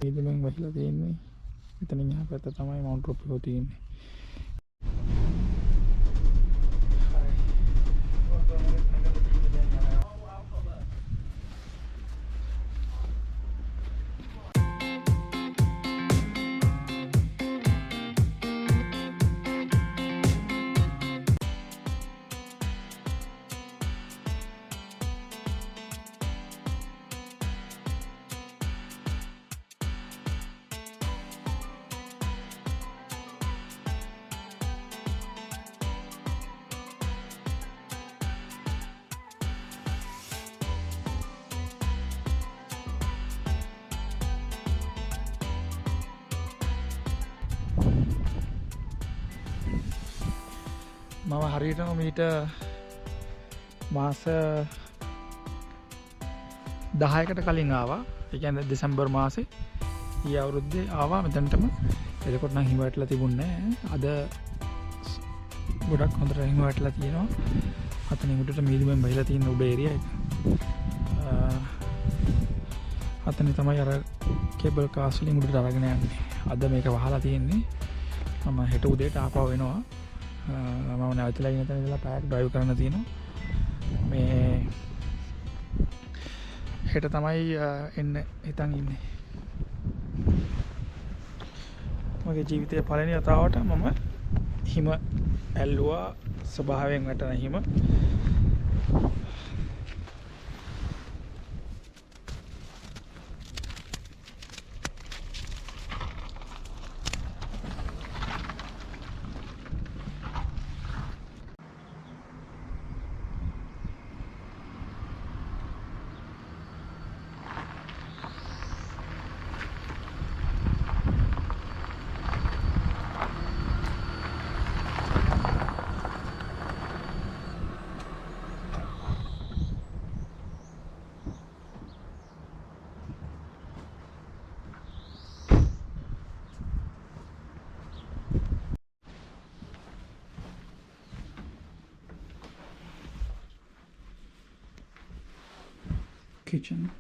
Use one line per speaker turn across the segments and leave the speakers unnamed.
මීදුමෙන් වහිලා තියෙන්නේ. එතනින් එහා පැත්ත තමයි මountruapehu තියෙන්නේ. මම හරියටම මීට මාස 10කට කලින් ආවා. ඒ කියන්නේ දෙසැම්බර් මාසේ ඊය අවුරුද්දේ ආවා මෙතනටම. එතකොට නම් හිම වැටලා තිබුණේ නැහැ. අද ගොඩක් හොඳට හිම වැටලා තියෙනවා. අතනින් උඩට මීදුමෙන් බහිලා තියෙන උඩ ඒරියා එක. අතන තමයි අර කේබල් කාස් වලින් උඩට අරගෙන යන්නේ. අද මේක වහලා තියෙන්නේ. මම හෙට උදේට ආපහු වෙනවා. මම නැවතලා ඉන්න තැන ඉඳලා පැයක් ඩ්‍රයිව් කරන්න තියෙනවා. මේ හෙට තමයි එන්න හිතන් ඉන්නේ. මගේ ජීවිතයේ පළවෙනි වතාවට මම හිම ඇල්ලුවා. ස්වභාවයෙන් වැටෙන හිම. Kitchen.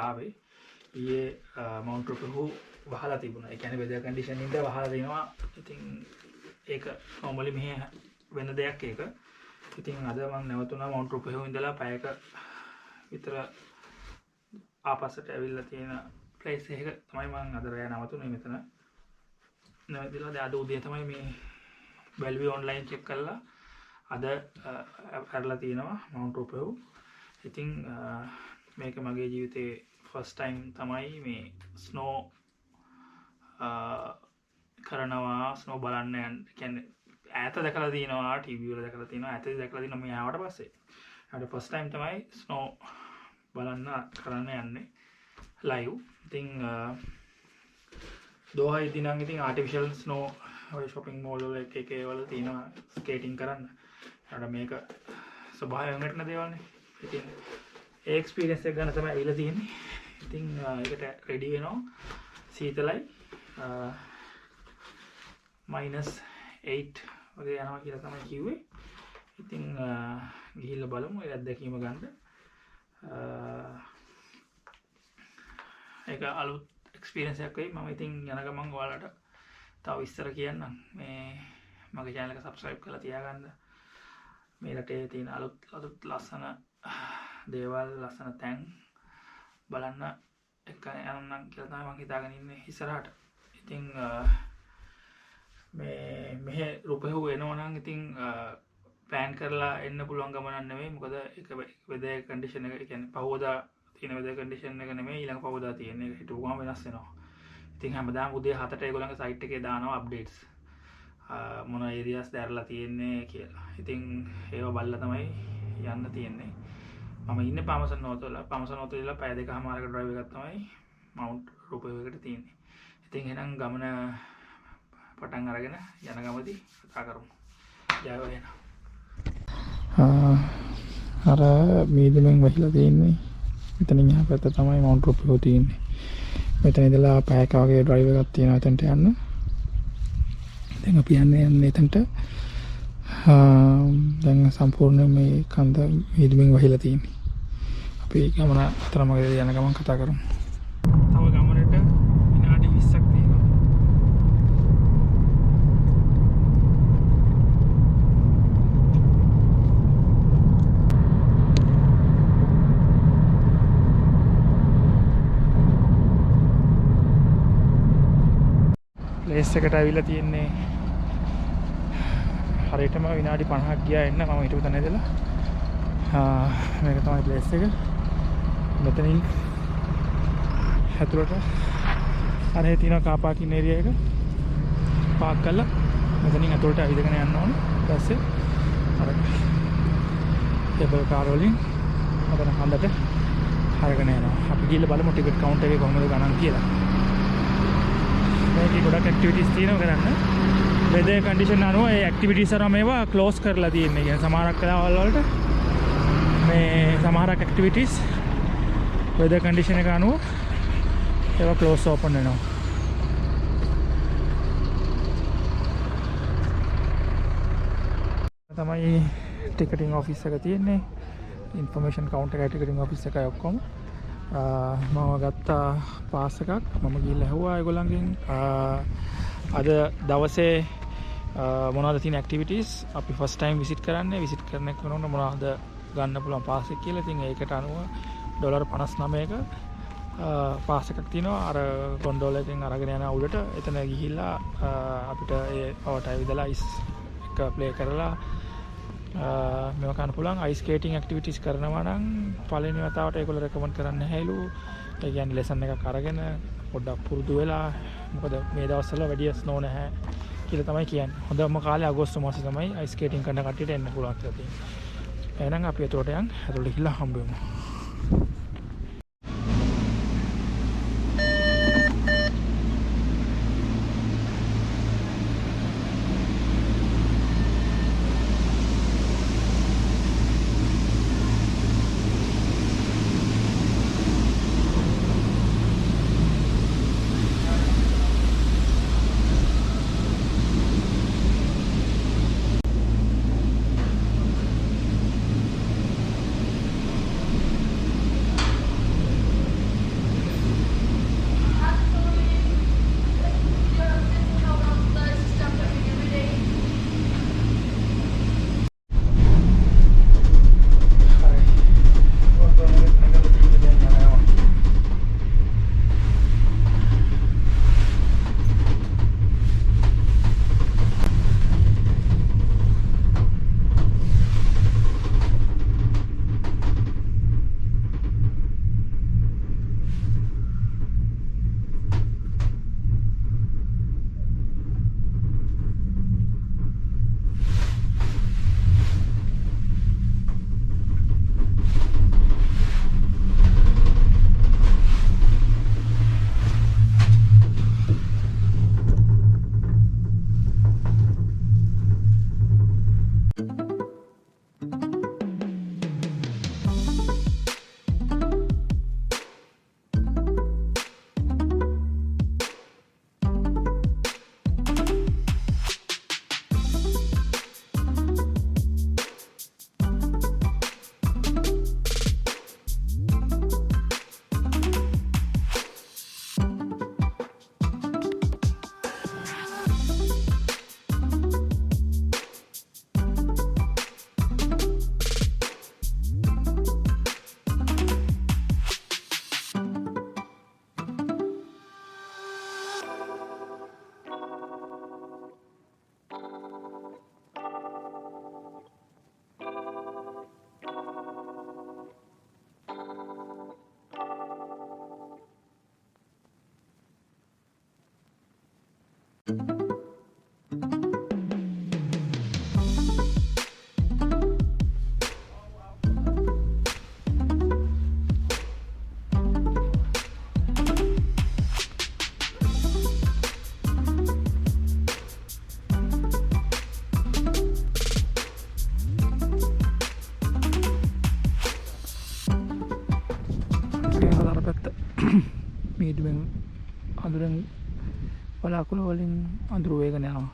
ආවේ. ඊයේ මountruapehu වහලා තිබුණා. ඒ කියන්නේ weather condition ඉඳ වහලා තිනවා. ඉතින් ඒක normally මෙහෙ වෙන දෙයක් ඒක. ඉතින් අද මම නැවතුණා mountruapehu ඉඳලා පැයක විතර ආපස්සට ඇවිල්ලා තියෙන place එක තමයි මම අද රෑ නවතුනේ මෙතන. නැවතිලා දැන් අද උදේ තමයි මේ වැල්වි online check කරලා අද කරලා තියෙනවා mountruapehu. ඉතින් මේක මගේ ජීවිතේ first time තමයි මේ snow කරනවා snow බලන්න යන කියන්නේ ඈත දැකලා තියෙනවා TV වල දැකලා තියෙනවා ඈතදී දැකලා තියෙනවා මේ ආවට පස්සේ. ඒකට first time තමයි snow බලන්න කරන්න යන්නේ live. ඉතින් දෝහා ඉදින් නම් ඉතින් artificial snow ඔය shopping mall වල එක වල තියෙනවා skating කරන්න. ඒකට මේක ස්වභාවයෙන් වැටෙන දේවල්නේ. ඉතින් ඒ experience එක ගන්න තමයි ඇවිල්ලා තියෙන්නේ. ඉතින් ඒකට ready වෙනවා. සීතලයි -8 වගේ යනවා කියලා තමයි කිව්වේ. ඉතින් ගිහිල්ලා බලමු ඒ අත්දැකීම ගන්න. ඒක අලුත් එක්ස්පීරියන්ස් එකක් වෙයි. මම ඉතින් යන ගමන් ඔයාලට තව විස්තර කියන්නම්. මේ මගේ channel එක subscribe කරලා තියාගන්න. මේ රටේ තියෙන අලුත් ලස්සන දේවල් ලස්සන තැන් බලන්න එක යන්නම් කියලා තමයි මම හිතාගෙන ඉන්නේ ඉස්සරහට. ඉතින් මෙහෙ රුපෙහු එනවා නම් ඉතින් ප්ලෑන් කරලා එන්න පුළුවන් ගමනක් නෙමෙයි. මොකද ඒක weather condition එක කියන්නේ පහවදා තියෙන weather condition එක නෙමෙයි ඊළඟ පහවදා තියෙන එක හිටුවාම වෙනස් වෙනවා. ඉතින් හැමදාම උදේ 7ට ඒගොල්ලන්ගේ site එකේ දානවා updates. මොන areas දැරලා තියෙන්නේ කියලා. ඉතින් ඒව බලලා තමයි යන්න තියෙන්නේ. මම ඉන්නේ පාමසන් නෝතවල. පාමසන් නෝතවල ඉඳලා පැය දෙකමාරක drive එකක් තමයි mountruapehu එකට තියෙන්නේ. ඉතින් එහෙනම් ගමන පටන් අරගෙන යන ගමදී කතා කරමු. ජය වේවා. අර මීදුමෙන් වහිලා තියෙන්නේ. මෙතනින් එහා පැත්ත තමයි mountruapehu තියෙන්නේ. මෙතන ඉඳලා පැයක වගේ drive එකක් තියෙනවා එතනට යන්න. දැන් අපි යන්නේ එතනට. දැන් සම්පූර්ණ මේ කන්ද මීදුමෙන් වහිලා තියෙන්නේ. අපි ගමන අතරමඟදී යන ගමන් කතා කරමු. තව ගමනට විනාඩි 20ක් තියෙනවා. ප්ලේස් එකට ඇවිල්ලා තියෙන්නේ හරියටම විනාඩි 50ක් ගියා එන්න මම හිටපු තැන ඉඳලා. මේක තමයි ප්ලේස් එක. මෙතනින් ඇතුළට අර හේ තියෙන කාර් පාකින් ඒරියා එක පාක් කරලා මෙතනින් ඇතුළට ඇවිදගෙන යන්න ඕනේ. ඊට පස්සේ අර කේබල් කාර් වලින් අපේ හන්දට අරගෙන යනවා. අපි ගිහලා බලමු ටිකට් කවුන්ටර් එකේ කොහොමද ගණන් කියලා. මේකේ ගොඩක් ඇක්ටිවිටීස් තියෙනවා කරන්න. weather condition අනුව ඒ ඇක්ටිවිටීස් අරම මේවා ක්ලෝස් කරලා තියෙන්නේ. කියන්නේ සමහරක් වෙලාවල් වලට මේ සමහරක් ඇක්ටිවිටීස් weather condition එක අනුව ඒවා ක්ලෝස් ඕපන් වෙනවා. තමයි ටිකටින් ඔෆිස් එක තියෙන්නේ. ඉන්ෆර්මේෂන් කවුන්ටර් එකයි ටිකටින් ඔෆිස් එකයි ඔක්කොම. මම ගත්තා පාස් එකක්. මම ගිහිල්ලා ඇහුවා ඒගොල්ලන්ගෙන් අද දවසේ මොනවද තියෙන ඇක්ටිවිටීස් අපි ෆස්ට් ටයිම් විසිට් කරන්නේ. විසිට් කරන එක වෙනකොට මොනවද ගන්න පුළුවන් පාස් එක කියලා. ඉතින් ඒකට අනුව $59ක පාස් එකක් තියෙනවා. අර ගොන්ඩෝල එකෙන් අරගෙන යන උඩට එතන ගිහිල්ලා අපිට ඒ පවට ඇවිදලා අයිස් එක ප්ලේ කරලා මේවා කරන්න පුළුවන්. අයිස් ස්කේටිං ඇක්ටිවිටීස් කරනවා නම් පළවෙනි වතාවට ඒගොල්ලෝ රෙකමන්ඩ් කරන්නේ නැහැලු. ඒ කියන්නේ ලෙසන් එකක් අරගෙන පොඩ්ඩක් පුරුදු වෙලා මොකද මේ දවස්වල වැඩි ස්නෝ නැහැ කියලා තමයි කියන්නේ. හොඳම කාලේ අගෝස්තු මාසේ තමයි අයිස් ස්කේටිං කරන කට්ටියට එන්න පුළුවන් කියලා තියෙන්නේ. එහෙනම් අපි එතකොට යන් ඇතුළට ගිහිල්ලා හම්බ වෙමු. මීදුවෙන් අඳුරෙන් වලාකුළු වලින් අඳුර වේගන යනවා.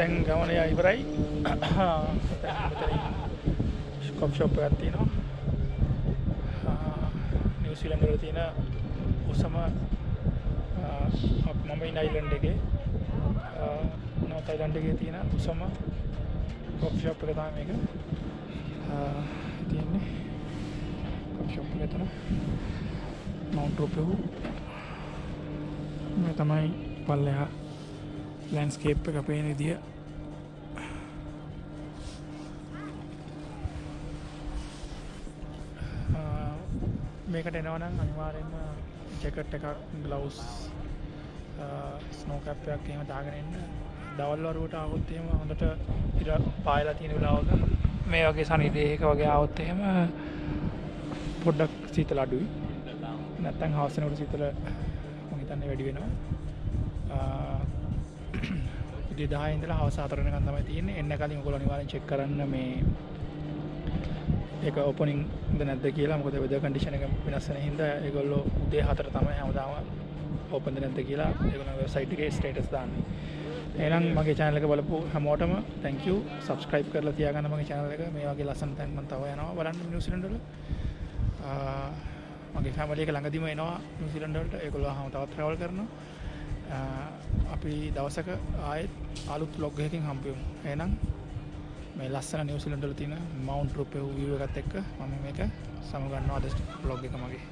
දැන් ගමන ඉවරයි. කොෆි ෂොප් එකක් තියෙනවා. නිව්සීලන්ත වල තියෙන උසම මම ඉන්න අයිලන්ඩ් එකේ නෝත් අයිලන්ඩ් එකේ තියෙන උසම කොෆි ෂොප් එක තමයි මේක. තියෙන්නේ කොෆි ෂොප් එක තමයි මountruapehu. මේ තමයි පල්ලෙහා ලෑන්ඩ්ස්කේප් එක පේන විදිය. මේකට එනවා නම් අනිවාර්යෙන්ම ජැකට් එකක්, ග්ලව්ස්, ස්නෝ කැප් එකක් එහෙම දාගෙන එන්න. දවල් වරුවට ආවොත් එහෙම හොඳට ඉර පායලා තියෙන වෙලාවක මේ වගේ සනිදේහක වගේ ආවොත් එහෙම පොඩ්ඩක් සීතල අඩුයි. නැත්තම් හවස වෙනකොට සීතල මම හිතන්නේ වැඩි වෙනවා. උදේ 10 ඉඳලා හවස 4 වෙනකන් තමයි තියෙන්නේ. එන්න කලින් ඔයගොල්ලෝ අනිවාර්යෙන් චෙක් කරන්න මේ ඒක ඕපනින් ද නැද්ද කියලා. මොකද වෙදර් කන්ඩිෂන් එක වෙනස් වෙන හින්දා ඒගොල්ලෝ උදේ 4 තමයි හැමදාම ඕපන් ද නැද්ද කියලා ඒගොල්ලෝ වෙබ්සයිට් එකේ ස්ටේටස් දාන්නේ. එහෙනම් මගේ channel එක බලපු හැමෝටම thank you. subscribe කරලා තියාගන්න මගේ channel එක. මේ වගේ ලස්සන තැන් මම තව යනවා බලන්න නිව්සීලන්ත වල. මගේ family එක ළඟදිම එනවා නිව්සීලන්ත වලට. ඒගොල්ලෝ ආවම තවත් travel කරනවා. අපි දවසක ආයෙත් අලුත් vlog එකකින් හම්බෙමු. එහෙනම් මේ ලස්සන නිව්සීලන්ත වල තියෙන mountruapehu view එකත් එක්ක මම මේක සමගන්නවා අද vlog එක මගේ.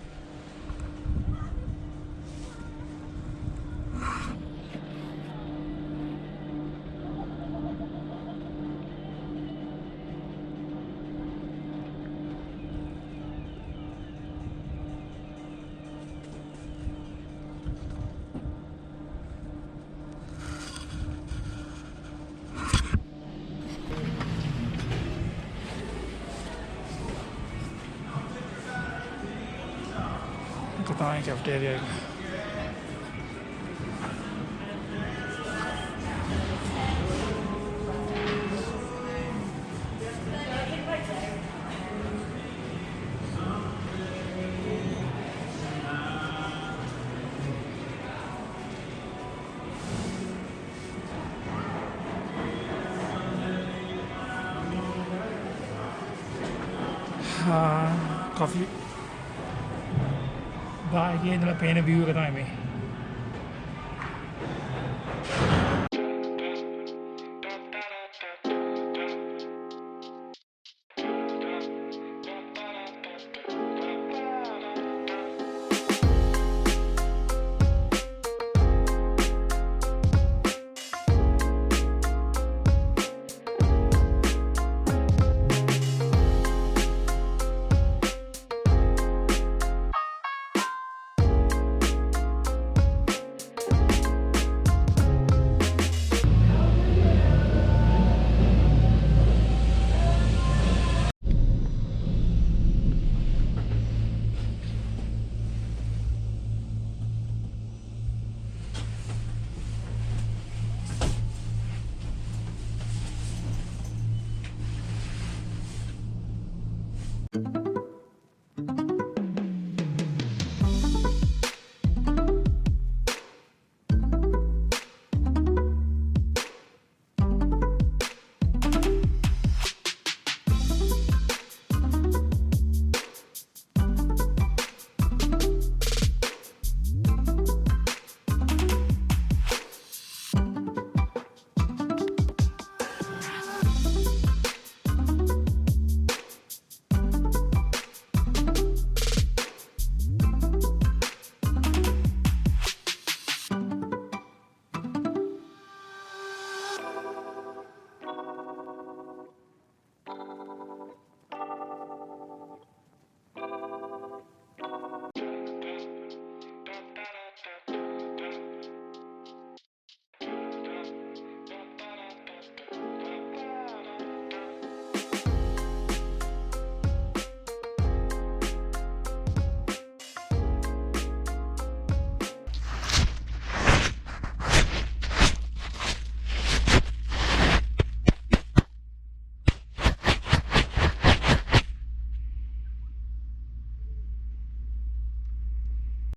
තමයි කැෆටේරියා එක. කොෆි බාර් එකේ ඉඳලා පේන view එක තමයි මේ.